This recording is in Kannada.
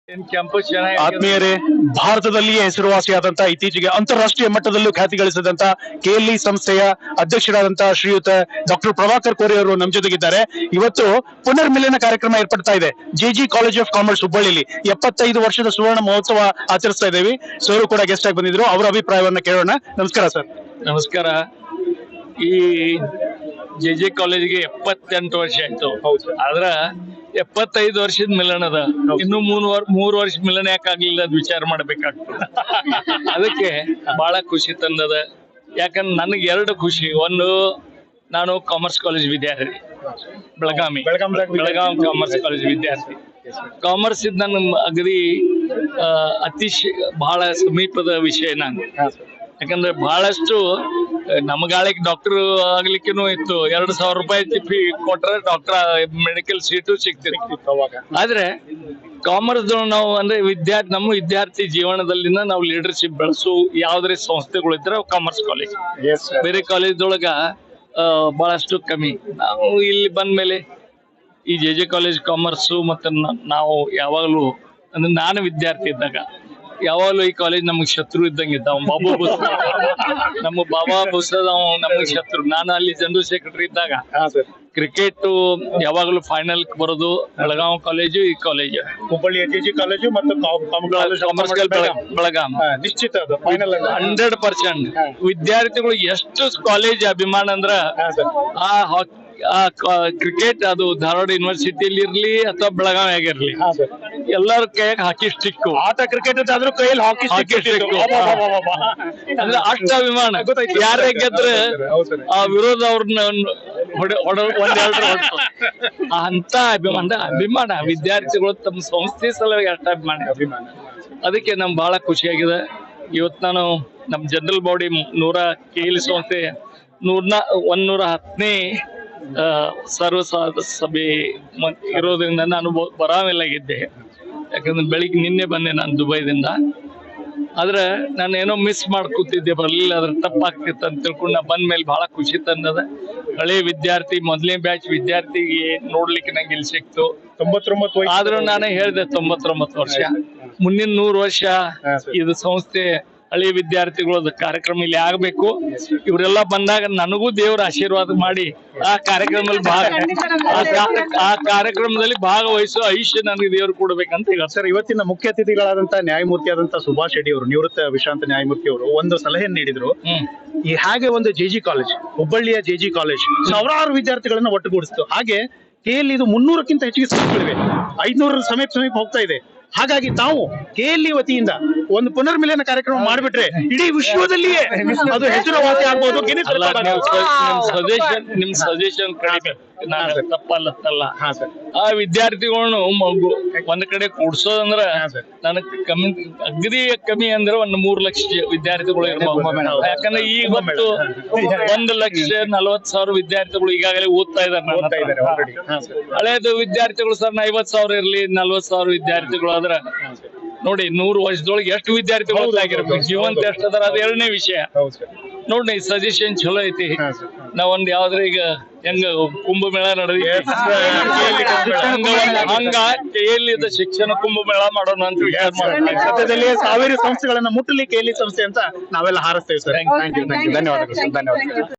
ಕ್ಯಾಂಪಸ್ ಆತ್ಮೀಯರೇ, ಭಾರತದಲ್ಲಿಯೇ ಹೆಸರುವಾಸಿಯಾದಂತಹ ಇತ್ತೀಚೆಗೆ ಅಂತಾರಾಷ್ಟ್ರೀಯ ಮಟ್ಟದಲ್ಲೂ ಖ್ಯಾತಿ ಗಳಿಸಿದಂತಹ ಕೆಎಲ್ಇ ಸಂಸ್ಥೆಯ ಅಧ್ಯಕ್ಷರಾದಂತಹ ಶ್ರೀಯುತ ಡಾಕ್ಟರ್ ಪ್ರಭಾಕರ್ ಕೋರೆ ಅವರು ನಮ್ಮ ಜೊತೆಗಿದ್ದಾರೆ. ಇವತ್ತು ಪುನರ್ಮಿಲನ ಕಾರ್ಯಕ್ರಮ ಏರ್ಪಡ್ತಾ ಇದೆ ಜೆಜಿ ಕಾಲೇಜ್ ಆಫ್ ಕಾಮರ್ಸ್ ಹುಬ್ಬಳ್ಳಿಲಿ. 75 ವರ್ಷದ ಸುವರ್ಣ ಮಹೋತ್ಸವ ಆಚರಿಸ್ತಾ ಇದ್ದೇವೆ. ಸರ್ ಕೂಡ ಗೆಸ್ಟ್ ಆಗಿ ಬಂದಿದ್ರು, ಅವರ ಅಭಿಪ್ರಾಯವನ್ನ ಕೇಳೋಣ. ನಮಸ್ಕಾರ ಸರ್. ನಮಸ್ಕಾರ. ಈ ಜೆಜೆ ಕಾಲೇಜ್ಗೆ 78 ವರ್ಷ ಆಯ್ತು. ಆದ್ರ 75 ವರ್ಷದ ಮಿಲನದ, ಇನ್ನು 3 ವರ್ಷ ಮಿಲನ ಯಾಕಾಗ್ಲಿಲ್ಲ ಅದು ವಿಚಾರ ಮಾಡ್ಬೇಕಾಗ್ತದೆ. ಅದಕ್ಕೆ ಬಹಳ ಖುಷಿ ತಂದದ. ಯಾಕಂದ್ರೆ ನನಗೆ 2 ಖುಷಿ. ಒಂದು, ನಾನು ಕಾಮರ್ಸ್ ಕಾಲೇಜ್ ವಿದ್ಯಾರ್ಥಿ, ಬೆಳಗಾಂ ಕಾಮರ್ಸ್ ಕಾಲೇಜ್ ವಿದ್ಯಾರ್ಥಿ. ಕಾಮರ್ಸ್ ಇದ್ ನನ್ನ ಅಗದಿ ಬಹಳ ಸಮೀಪದ ವಿಷಯ ನಾನು. ಯಾಕಂದ್ರೆ ಬಹಳಷ್ಟು ನಮಗಾಳಿಗೆ ಡಾಕ್ಟರ್ ಆಗ್ಲಿಕ್ಕೂ ಇತ್ತು. 2,000 ರೂಪಾಯಿ ಫೀ ಕೊಟ್ರೆ ಡಾಕ್ಟರ್ ಮೆಡಿಕಲ್ ಸೀಟು ಸಿಗ್ತಿತ್ತು ಅವಾಗ. ಆದ್ರೆ ಕಾಮರ್ಸ್ ನಾವು ಅಂದ್ರೆ ನಮ್ಮ ವಿದ್ಯಾರ್ಥಿ ಜೀವನದಲ್ಲಿನ ನಾವು ಲೀಡರ್ಶಿಪ್ ಬೆಳೆಸು ಯಾವ್ದಾರ ಸಂಸ್ಥೆಗಳು ಇದ್ರೆ ಕಾಮರ್ಸ್ ಕಾಲೇಜ್. ಬೇರೆ ಕಾಲೇಜ್ದೊಳಗ ಬಹಳಷ್ಟು ಕಮ್ಮಿ. ನಾವು ಇಲ್ಲಿ ಬಂದ್ಮೇಲೆ ಈ ಜೆ ಕಾಲೇಜ್ ಕಾಮರ್ಸ್ ಮತ್ತೆ ನಾವು ಯಾವಾಗಲೂ ಅಂದ್ರೆ ನಾನು ವಿದ್ಯಾರ್ಥಿ ಇದ್ದಾಗ ಯಾವಾಗಲೂ ಈ ಕಾಲೇಜ್ ನಮಗ್ ಶತ್ರು ಇದ್ದಂಗಿದ್ದ. ನಮ್ಮ ಬಾಬಾ ಬುಸದ ನಮಗ್ ಶತ್ರು. ನಾನು ಅಲ್ಲಿ ಜನರಲ್ ಸೆಕ್ರೆಟರಿ ಇದ್ದಾಗ ಕ್ರಿಕೆಟ್ ಯಾವಾಗಲೂ ಫೈನಲ್ ಬರೋದು ಬೆಳಗಾಂ ಕಾಲೇಜು, ಈ ಕಾಲೇಜು ಹುಬ್ಬಳ್ಳಿ ಜೆಜಿ ಕಾಲೇಜು ಮತ್ತು ಬೆಳಗಾಂ ನಿಶ್ಚಿತ 100%. ವಿದ್ಯಾರ್ಥಿಗಳು ಎಷ್ಟು ಕಾಲೇಜ್ ಅಭಿಮಾನ ಅಂದ್ರ ಆ ಕ್ರಿಕೆಟ್ ಅದು ಧಾರವಾಡ ಯೂನಿವರ್ಸಿಟಿಯಲ್ಲಿ ಇರ್ಲಿ ಅಥವಾ ಬೆಳಗಾವಿ ಆಗಿರ್ಲಿ, ಎಲ್ಲರ ಕೈಯಾಗ ಹಾಕಿ ಸ್ಟಿಕ್. ಆಟ ಕ್ರಿಕೆಟ್ ಆದ್ರೂ ಕೈಯಲ್ಲಿ ಹಾಕಿ ಸ್ಟಿಕ್ ಅಂದ್ರೆ ಅಷ್ಟ ಅಭಿಮಾನ. ಯಾರೇ ಗೆದ್ರೆ ಆ ವಿರೋಧ ಅವ್ರನ್ನ ಅಂತ ಅಭಿಮಾನ ವಿದ್ಯಾರ್ಥಿಗಳು ತಮ್ಮ ಸಂಸ್ಥೆ ಸಲುವಾಗಿ ಅಷ್ಟ ಅಭಿಮಾನ. ಅದಕ್ಕೆ ನಮ್ಗೆ ಬಹಳ ಖುಷಿಯಾಗಿದೆ. ಇವತ್ತು ನಾನು ನಮ್ ಜನರಲ್ ಬಾಡಿ KLE ಸಂಸ್ಥೆ 110ನೇ ಸರ್ವ ಸಭೆ ಇರೋದ್ರಿಂದ ನಾನು ಬರಾಮಿಲ್ಲಾಗಿದ್ದೆ. ಯಾಕಂದ್ರೆ ಬೆಳಿಗ್ಗೆ ನಿನ್ನೆ ಬಂದೆ ನಾನು ದುಬೈದಿಂದ. ಆದ್ರೆ ನಾನು ಏನೋ ಮಿಸ್ ಮಾಡ್ಕೊತಿದ್ದೆ, ಬರ್ಲಿಲ್ಲ, ಅದ್ರ ತಪ್ಪಾಗ್ತಿತ್ತು ಅಂತ ತಿಳ್ಕೊಂಡು ನಾ ಬಂದ್ಮೇಲೆ ಬಹಳ ಖುಷಿ ತಂದದ. ಹಳೆ ವಿದ್ಯಾರ್ಥಿ, ಮೊದಲನೇ ಬ್ಯಾಚ್ ವಿದ್ಯಾರ್ಥಿಗೆ ನೋಡ್ಲಿಕ್ಕೆ ನಂಗೆ ಇಲ್ಲಿ ಸಿಕ್ತು. 99 ಆದ್ರೂ ನಾನೇ ಹೇಳ್ದೆ 99 ವರ್ಷ, ಮುಂದಿನ 100 ವರ್ಷ ಇದು ಸಂಸ್ಥೆ ಹಳೆ ವಿದ್ಯಾರ್ಥಿಗಳ ಕಾರ್ಯಕ್ರಮ ಇಲ್ಲಿ ಆಗ್ಬೇಕು. ಇವರೆಲ್ಲ ಬಂದಾಗ ನನಗೂ ದೇವರ ಆಶೀರ್ವಾದ ಮಾಡಿ ಆ ಕಾರ್ಯಕ್ರಮದಲ್ಲಿ ಭಾಗವಹಿಸೋ ಆಯುಷ್ಯ ನನಗೆ ದೇವರು ಕೊಡ್ಬೇಕಂತ ಹೇಳ. ಸರ್, ಇವತ್ತಿನ ಮುಖ್ಯ ಅತಿಥಿಗಳಾದಂತಹ ನ್ಯಾಯಮೂರ್ತಿ ಆದಂತಹ ಸುಭಾಷ್ ರೆಡ್ಡಿ ಅವರು, ನಿವೃತ್ತ ವಿಶ್ರಾಂತ ನ್ಯಾಯಮೂರ್ತಿ ಅವರು ಒಂದು ಸಲಹೆ ನೀಡಿದ್ರು. ಈ ಹಾಗೆ ಒಂದು ಜೆಜಿ ಕಾಲೇಜ್, ಹುಬ್ಬಳ್ಳಿಯ ಜೆಜಿ ಕಾಲೇಜ್ ಸಾವಿರಾರು ವಿದ್ಯಾರ್ಥಿಗಳನ್ನ ಒಟ್ಟುಗೂಡಿಸ್ತು. ಹಾಗೆ KLE ಇದು 300ಕ್ಕಿಂತ ಹೆಚ್ಚಿಗೆ ಸಂಸ್ಥೆಗಳಿವೆ, 500 ಸಮೀಪ ಹೋಗ್ತಾ ಇದೆ. ಹಾಗಾಗಿ ತಾವು KLE ವತಿಯಿಂದ ಒಂದು ಪುನರ್ಮಿಲನ ಕಾರ್ಯಕ್ರಮ ಮಾಡಿಬಿಟ್ರೆ ಇಡೀ ವಿಶ್ವದಲ್ಲಿಯೇ ಅದು ಹೆಸರುವಾಸಿ ಆಗ್ಬೋದು. ನಿಮ್ ಸಜೆಷನ್ ತಪ್ಪಲ್ಲ. ಆ ವಿದ್ಯಾರ್ಥಿಗಳನ್ನು ಒಂದ್ ಕಡೆ ಕೂಡ್ಸೋದಂದ್ರ ನನಗ್ ಕಮ್ಮಿ ಅಂದ್ರೆ 1 ಲಕ್ಷ ವಿದ್ಯಾರ್ಥಿಗಳು ಇರ್ಬೋದು. ಯಾಕಂದ್ರೆ ಈಗ 1,40,000 ವಿದ್ಯಾರ್ಥಿಗಳು ಈಗಾಗಲೇ ಓದ್ತಾ ಇದಾರೆ. ಹಳೇದು ವಿದ್ಯಾರ್ಥಿಗಳು ಸರ್ 50,000 ಇರ್ಲಿ, 40,000 ವಿದ್ಯಾರ್ಥಿಗಳು ಆದ್ರ ನೋಡಿ 100 ವರ್ಷದೊಳಗೆ ಎಷ್ಟು ವಿದ್ಯಾರ್ಥಿಗಳು ಆಗಿರ್ಬೇಕು, ಜೀವಂತ ಎಷ್ಟು ಅದಾರ, ಅದು 2ನೇ ವಿಷಯ. ನೋಡಿ ಸಜೆಷನ್ ಚಲೋ ಐತಿ. ನಾವೊಂದ್ ಯಾವ್ದ್ರ ಈಗ ಹೆಂಗ ಕುಂಭಮೇಳ ನಡೆದೈತಿ ಹಂಗ KLE ಶಿಕ್ಷಣ ಕುಂಭಮೇಳ ಮಾಡೋಣ ಅಂತ ವಿಚಾರ ಮಾಡ್ತೀವಿ. ಸದ್ಯದಲ್ಲಿ ಸಾವಿರ ಸಂಸ್ಥೆಗಳನ್ನ ಮುಟ್ಟಲಿ KLE ಸಂಸ್ಥೆ ಅಂತ ನಾವೆಲ್ಲ ಹಾರಸ್ತೇವೆ ಸರ್. ಥ್ಯಾಂಕ್ ಯು, ಧನ್ಯವಾದಗಳು.